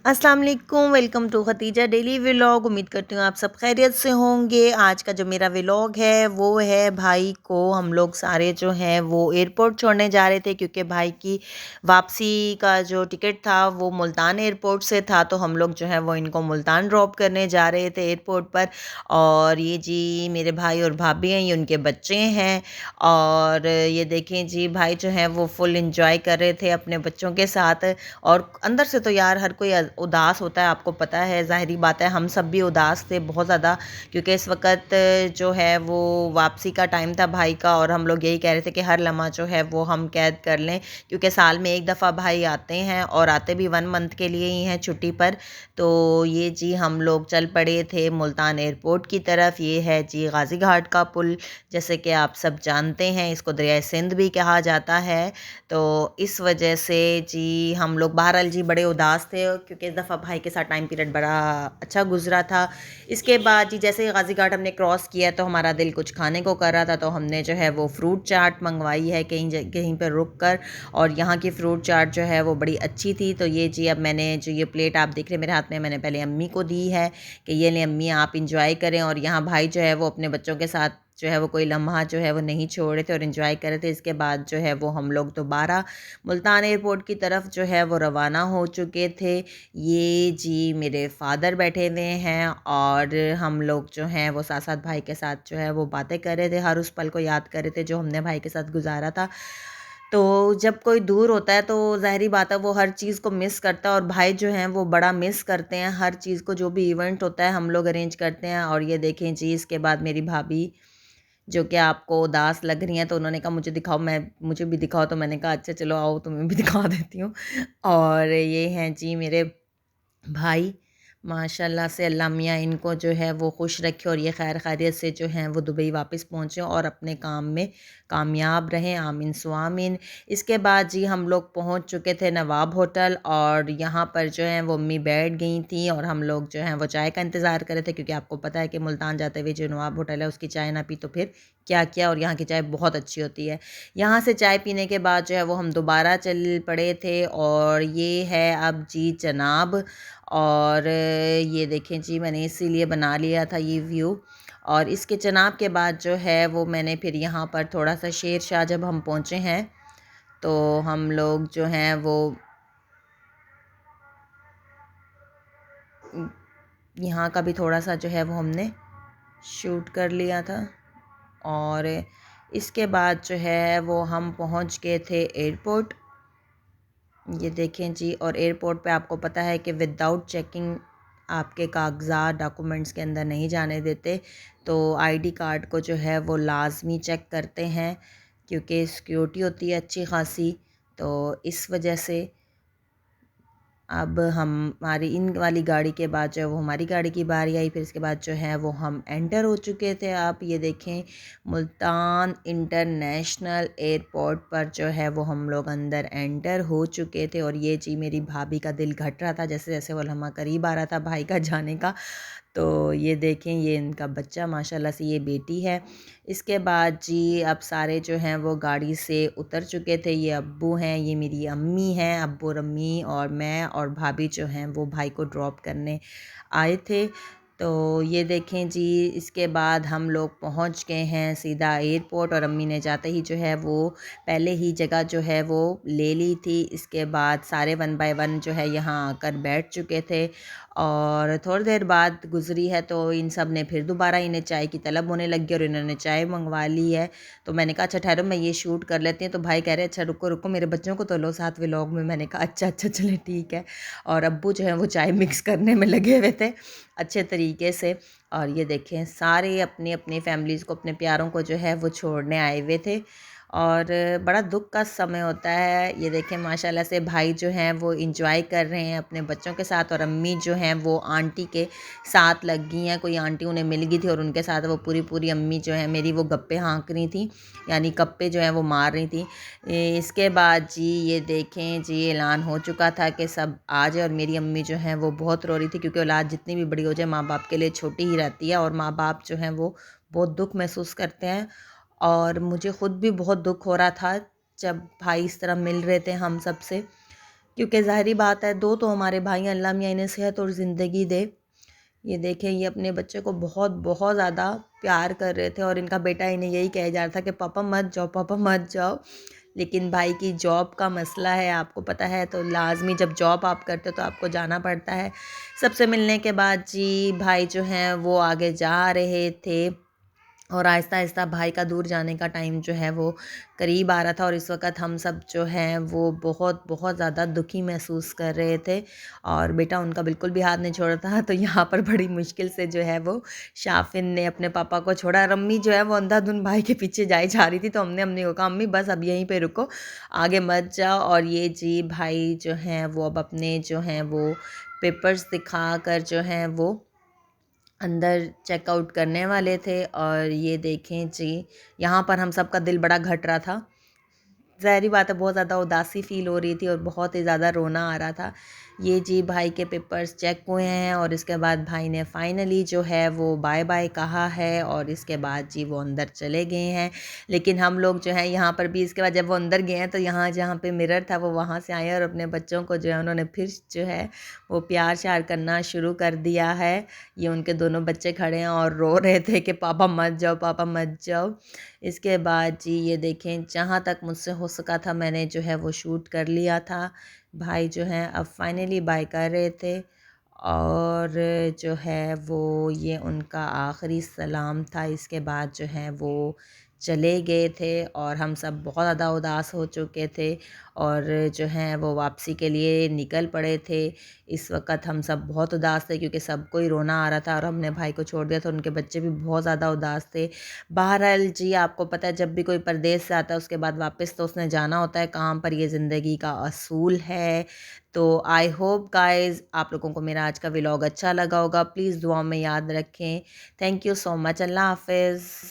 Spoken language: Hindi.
अस्सलाम वालेकुम, welcome to Khatija daily vlog. उम्मीद करती हूँ आप सब खैरियत से होंगे। आज का जो मेरा व्लॉग है वो है भाई को हम लोग सारे जो हैं वो एयरपोर्ट छोड़ने जा रहे थे, क्योंकि भाई की वापसी का जो टिकट था वो मुल्तान एयरपोर्ट से था। तो हम लोग जो है वो इनको मुल्तान ड्रॉप करने जा रहे थे एयरपोर्ट पर। और ये जी मेरे भाई और भाभी हैं, ये उनके बच्चे हैं। और ये देखें जी, भाई जो हैं वो फुल इंजॉय कर रहे थे अपने बच्चों के साथ। और अंदर से तो यार हर कोई उदास होता है, आपको पता है, ज़ाहिरी बात है, हम सब भी उदास थे बहुत ज़्यादा, क्योंकि इस वक्त जो है वो वापसी का टाइम था भाई का। और हम लोग यही कह रहे थे कि हर लम्हा जो है वो हम कैद कर लें, क्योंकि साल में एक दफ़ा भाई आते हैं और आते भी 1 मंथ के लिए ही हैं छुट्टी पर। तो ये जी हम लोग चल पड़े थे मुल्तान एयरपोर्ट की तरफ। ये है जी गाज़ी घाट का पुल, जैसे कि आप सब जानते हैं, इसको दरियाए सिंध भी कहा जाता है। तो इस वजह से जी हम लोग बहरहाल जी बड़े उदास थे, क्योंकि इस दफ़ा भाई के साथ टाइम पीरियड बड़ा अच्छा गुजरा था। इसके बाद जी जैसे ही गाज़ी घाट हमने क्रॉस किया तो हमारा दिल कुछ खाने को कर रहा था, तो हमने जो है वो फ्रूट चाट मंगवाई है कहीं पर रुक कर। और यहाँ की फ्रूट चाट जो है वो बड़ी अच्छी थी। तो ये जी अब मैंने जो ये प्लेट आप देख रहे हैं मेरे हाथ में, मैंने पहले अम्मी को दी है कि ये ले अम्मी आप इंजॉय करें। और यहाँ भाई जो है वो अपने बच्चों के साथ जो है वो कोई लम्हा जो है वो नहीं छोड़ रहे थे और इन्जॉय कर रहे थे। इसके बाद जो है वो हम लोग दोबारा मुल्तान एयरपोर्ट की तरफ जो है वो रवाना हो चुके थे। ये जी मेरे फादर बैठे हुए हैं और हम लोग जो हैं वो साथ साथ भाई के साथ जो है वो बातें कर रहे थे, हर उस पल को याद कर रहे थे जो हमने भाई के साथ गुजारा था। तो जब कोई दूर होता है तो ज़ाहिरी बात है वो हर चीज़ को मिस करता है, और भाई जो हैं वो बड़ा मिस करते हैं हर चीज़ को, जो भी इवेंट होता है हम लोग अरेंज करते हैं। और ये देखें जी इसके बाद मेरी भाभी जो कि आपको उदास लग रही हैं, तो उन्होंने कहा मुझे दिखाओ, मैं मुझे भी दिखाओ। तो मैंने कहा अच्छा चलो आओ तुम्हें भी दिखा देती हूँ। और ये हैं जी मेरे भाई, माशाल्लाह से अल्लाह मियाँ इनको जो है वो खुश रखे और ये खैर खैरियत से जो हैं वो दुबई वापस पहुँचे और अपने काम में कामयाब रहें, आमीन सु आमीन। इसके बाद जी हम लोग पहुँच चुके थे नवाब होटल, और यहाँ पर जो है वो अम्मी बैठ गई थी और हम लोग जो हैं वो चाय का इंतज़ार कर रहे थे, क्योंकि आपको पता है कि मुल्तान जाते हुए जो नवाब होटल है उसकी चाय ना पी तो फिर क्या किया। और यहाँ की चाय बहुत अच्छी होती है। यहाँ से चाय पीने के बाद जो है वो हम दोबारा चल पड़े थे, और ये है अब जी जनाब। और ये देखें जी मैंने इसीलिए बना लिया था ये व्यू। और इसके जनाब के बाद जो है वो मैंने फिर यहाँ पर थोड़ा सा शेर शाह जब हम पहुँचे हैं तो हम लोग जो हैं वो यहाँ का भी थोड़ा सा जो है वो हमने शूट कर लिया था। और इसके बाद जो है वो हम पहुँच गए थे एयरपोर्ट। ये देखें जी, और एयरपोर्ट पे आपको पता है कि विदाउट चेकिंग आपके कागज़ात डॉक्यूमेंट्स के अंदर नहीं जाने देते। तो आईडी कार्ड को जो है वो लाजमी चेक करते हैं, क्योंकि सिक्योरिटी होती है अच्छी खासी। तो इस वजह से अब हमारी इन वाली गाड़ी के बाद जो है वो हमारी गाड़ी की बारी आई। फिर इसके बाद जो है वो हम एंटर हो चुके थे। आप ये देखें मुल्तान इंटरनेशनल एयरपोर्ट पर जो है वो हम लोग अंदर एंटर हो चुके थे। और ये जी मेरी भाभी का दिल घट रहा था जैसे जैसे वो लम्हा करीब आ रहा था भाई का जाने का। तो ये देखें ये इनका बच्चा, माशाल्लाह से ये बेटी है। इसके बाद जी अब सारे जो हैं वो गाड़ी से उतर चुके थे। ये अब्बू हैं, ये मेरी अम्मी हैं, अब्बू और अम्मी और मैं और भाभी जो हैं वो भाई को ड्रॉप करने आए थे। तो ये देखें जी इसके बाद हम लोग पहुंच गए हैं सीधा एयरपोर्ट, और अम्मी ने जाते ही जो है वो पहले ही जगह जो है वो ले ली थी। इसके बाद सारे 1 बाय 1 जो है यहाँ आकर बैठ चुके थे। और थोड़ी देर बाद गुजरी है तो इन सब ने फिर दोबारा इन्हें चाय की तलब होने लगी और इन्होंने चाय मंगवा ली है। तो मैंने कहा अच्छा ठहरो मैं ये शूट कर लेती हूँ। तो भाई कह रहे अच्छा रुको रुको मेरे बच्चों को तो लो साथ व्लॉग में। मैंने कहा अच्छा अच्छा चले ठीक है। और अब्बू जो है वो चाय मिक्स करने में लगे हुए थे अच्छे तरीके से। और ये देखें सारे अपनी अपनी फैमिलीज़ को, अपने प्यारों को जो है वो छोड़ने आए हुए थे। और बड़ा दुख का समय होता है। ये देखें माशाल्लाह से भाई जो हैं वो इंजॉय कर रहे हैं अपने बच्चों के साथ, और अम्मी जो हैं वो आंटी के साथ लग गई हैं। कोई आंटी उन्हें मिल गई थी और उनके साथ वो पूरी पूरी अम्मी जो है मेरी वो गप्पे हाँक रही थी, यानी गप्पे जो हैं वो मार रही थी। इसके बाद जी ये देखें जी ऐलान हो चुका था कि सब आ जाए, और मेरी अम्मी जो हैं वो बहुत रो रही थी, क्योंकि औलाद जितनी भी बड़ी हो जाए माँ बाप के लिए छोटी ही रहती है, और माँ बाप जो हैं वो बहुत दुख महसूस करते हैं। और मुझे ख़ुद भी बहुत दुख हो रहा था जब भाई इस तरह मिल रहे थे हम सब से, क्योंकि ज़ाहिरी बात है, 2 तो हमारे भाई हैं, अल्लाह मियाँ इन्हें सेहत और ज़िंदगी दे। ये देखें, ये अपने बच्चे को बहुत बहुत ज़्यादा प्यार कर रहे थे और इनका बेटा इन्हें यही कहा जा रहा था कि पापा मत जाओ, पापा मत जाओ। लेकिन भाई की जॉब का मसला है, आपको पता है, तो लाज़मी जब जॉब आप करते हो तो आपको जाना पड़ता है। सबसे मिलने के बाद जी भाई जो हैं वो आगे जा रहे थे और आहिस्ता-आहिस्ता भाई का दूर जाने का टाइम जो है वो करीब आ रहा था और इस वक़्त हम सब जो हैं वो बहुत बहुत ज़्यादा दुखी महसूस कर रहे थे और बेटा उनका बिल्कुल भी हाथ नहीं छोड़ रहा था। तो यहाँ पर बड़ी मुश्किल से जो है वो शाफ़िन ने अपने पापा को छोड़ा और अम्मी जो है वो अंधाधुन भाई के पीछे जाई जा रही थी। तो हमने अम्मी को कहा, अम्मी बस अब यहीं पे रुको, आगे मत जाओ। और ये जी भाई जो हैं वो अब अपने जो हैं वो पेपर्स दिखाकर जो हैं वो अंदर चेकआउट करने वाले थे। और ये देखें जी, यहाँ पर हम सबका दिल बड़ा घट रहा था। ज़ाहिर-सी बात है, बहुत ज़्यादा उदासी फ़ील हो रही थी और बहुत ही ज़्यादा रोना आ रहा था। ये जी भाई के पेपर्स चेक हुए हैं और इसके बाद भाई ने फाइनली जो है वो बाय-बाय कहा है और इसके बाद जी वो अंदर चले गए हैं। लेकिन हम लोग जो हैं यहाँ पर भी इसके बाद जब वो अंदर गए हैं तो यहाँ जहाँ पे मिरर था वो वहाँ से आए और अपने बच्चों को जो है उन्होंने फिर जो है वो प्यार-श्यार करना शुरू कर दिया है। ये उनके दोनों बच्चे खड़े हैं और रो रहे थे कि पापा मत जाओ, पापा मत जाओ। इसके बाद जी ये देखें, जहाँ तक मुझसे हो सका था मैंने जो है वो शूट कर लिया था। भाई जो हैं अब फाइनली बाय कर रहे थे और जो है वो ये उनका आखिरी सलाम था। इसके बाद जो है वो चले गए थे और हम सब बहुत ज़्यादा उदास हो चुके थे और जो हैं वो वापसी के लिए निकल पड़े थे। इस वक़्त हम सब बहुत उदास थे क्योंकि सबको ही रोना आ रहा था और हमने भाई को छोड़ दिया तो उनके बच्चे भी बहुत ज़्यादा उदास थे। बहरहाल जी, आपको पता है जब भी कोई परदेस से आता है उसके बाद वापस तो उसने जाना होता है काम पर, ये ज़िंदगी का असूल है। तो आई होप गाइज़ आप लोगों को मेरा आज का व्लॉग अच्छा लगा होगा। प्लीज़ दुआ में याद रखें। Thank you so much. अल्लाह हाफ़िज़।